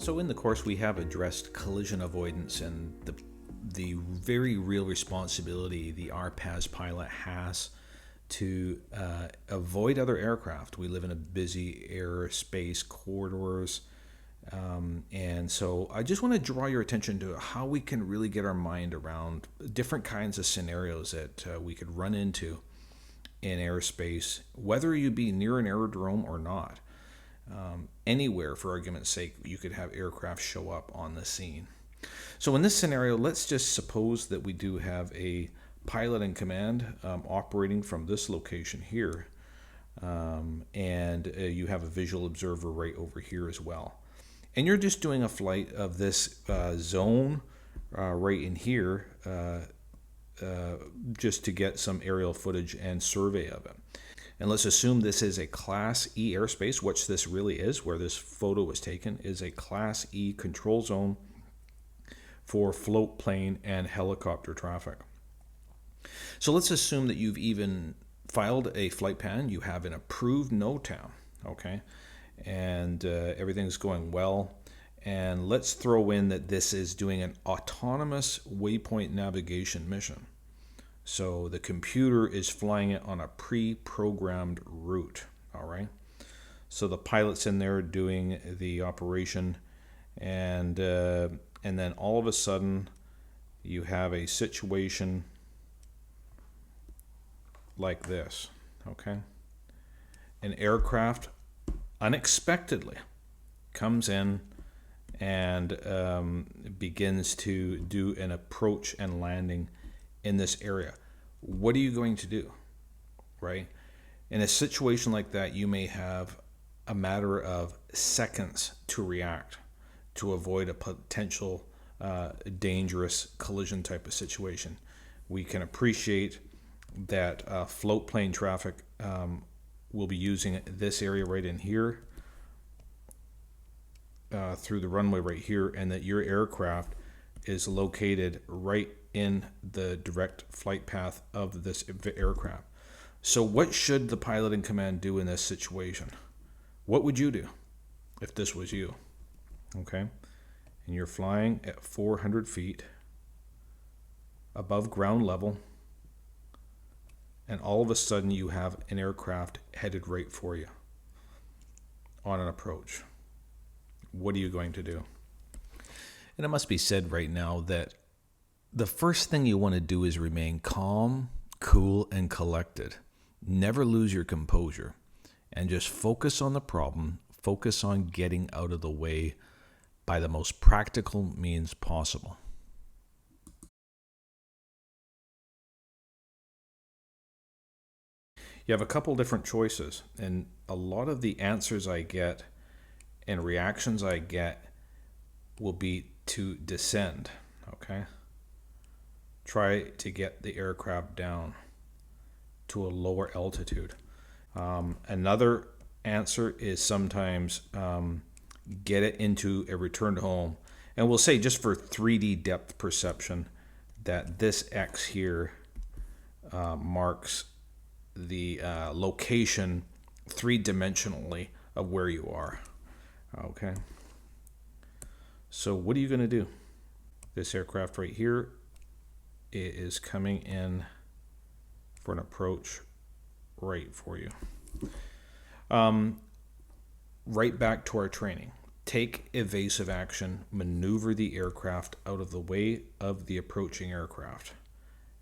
So in the course, we have addressed collision avoidance and the very real responsibility the RPAS pilot has to avoid other aircraft. We live in a busy airspace corridors, and so I just want to draw your attention to how we can really get our mind around different kinds of scenarios that we could run into in airspace, whether you be near an aerodrome or not. Anywhere, for argument's sake, you could have aircraft show up on the scene. So in this scenario, let's just suppose that we do have a pilot in command operating from this location here, and you have a visual observer right over here as well. And you're just doing a flight of this zone right in here just to get some aerial footage and survey of it. And let's assume this is a Class E airspace, which this really is, where this photo was taken, is a Class E control zone for float plane and helicopter traffic. So let's assume that you've even filed a flight plan, you have an approved NOTAM, okay, and everything's going well. And let's throw in that this is doing an autonomous waypoint navigation mission. So the computer is flying it on a pre-programmed route, all right? So the pilot's in there doing the operation, and then all of a sudden you have a situation like this, okay? An aircraft unexpectedly comes in and begins to do an approach and landing in this area. What are you going to do, right? In a situation like that, you may have a matter of seconds to react to avoid a potential dangerous collision type of situation. We can appreciate that float plane traffic will be using this area right in here through the runway right here, and that your aircraft is located right in the direct flight path of this aircraft. So what should the pilot in command do in this situation? What would you do if this was you? Okay, and you're flying at 400 feet above ground level, and all of a sudden you have an aircraft headed right for you on an approach. What are you going to do? And it must be said right now that the first thing you want to do is remain calm, cool, and collected. Never lose your composure, and just focus on the problem. Focus on getting out of the way by the most practical means possible. You have a couple different choices, and a lot of the answers I get and reactions I get will be to descend, okay? Try to get the aircraft down to a lower altitude. Another answer is sometimes get it into a return to home. And we'll say, just for 3D depth perception, that this X here marks the location three-dimensionally of where you are. Okay. So what are you going to do? This aircraft right here is coming in for an approach right for you. Right back to our training. Take evasive action, maneuver the aircraft out of the way of the approaching aircraft.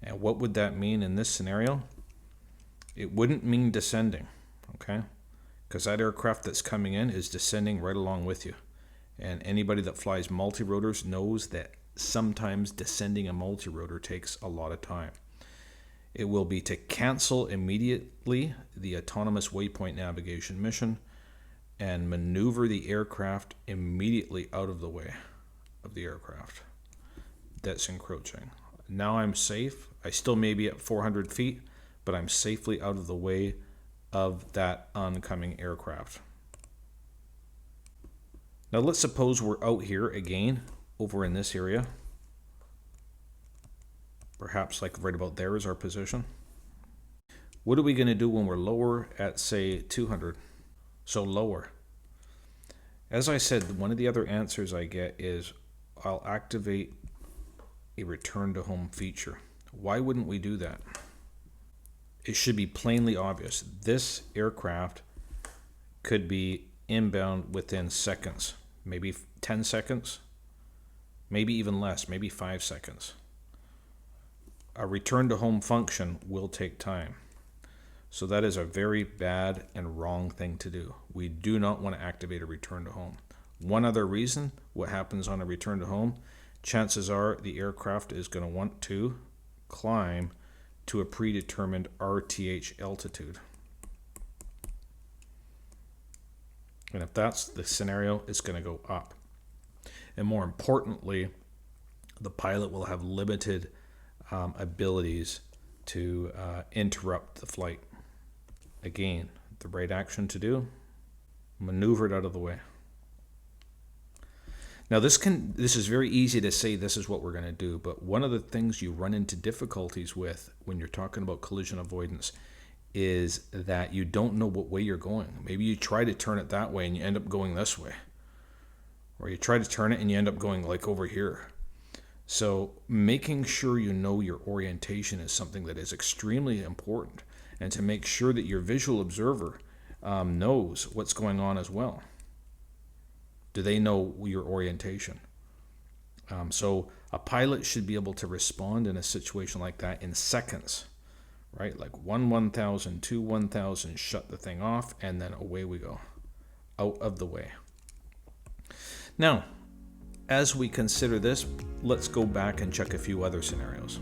And what would that mean in this scenario? It wouldn't mean descending, okay? Because that aircraft that's coming in is descending right along with you. And anybody that flies multi-rotors knows that sometimes descending a multi-rotor takes a lot of time. It will be to cancel immediately the autonomous waypoint navigation mission and maneuver the aircraft immediately out of the way of the aircraft that's encroaching. Now I'm safe. I still may be at 400 feet, but I'm safely out of the way of that oncoming aircraft. Now let's suppose we're out here again, over in this area. Perhaps like right about there is our position. What are we going to do when we're lower at, say, 200? So lower. As I said, one of the other answers I get is I'll activate a return to home feature. Why wouldn't we do that? It should be plainly obvious. This aircraft could be inbound within seconds, maybe 10 seconds, maybe even less, maybe 5 seconds. A return to home function will take time. So that is a very bad and wrong thing to do. We do not want to activate a return to home. One other reason, what happens on a return to home, chances are the aircraft is going to want to climb to a predetermined RTH altitude. And if that's the scenario, it's going to go up. And more importantly, the pilot will have limited abilities to interrupt the flight. Again, the right action to do, maneuver it out of the way. Now this is very easy to say this is what we're going to do, but one of the things you run into difficulties with when you're talking about collision avoidance is that you don't know what way you're going. Maybe you try to turn it that way and you end up going this way. Or you try to turn it and you end up going like over here. So making sure you know your orientation is something that is extremely important, and to make sure that your visual observer knows what's going on as well. Do they know your orientation? So a pilot should be able to respond in a situation like that in seconds, right? Like 1,000, 2, 1,000, shut the thing off, and then away we go, out of the way. Now, as we consider this, let's go back and check a few other scenarios.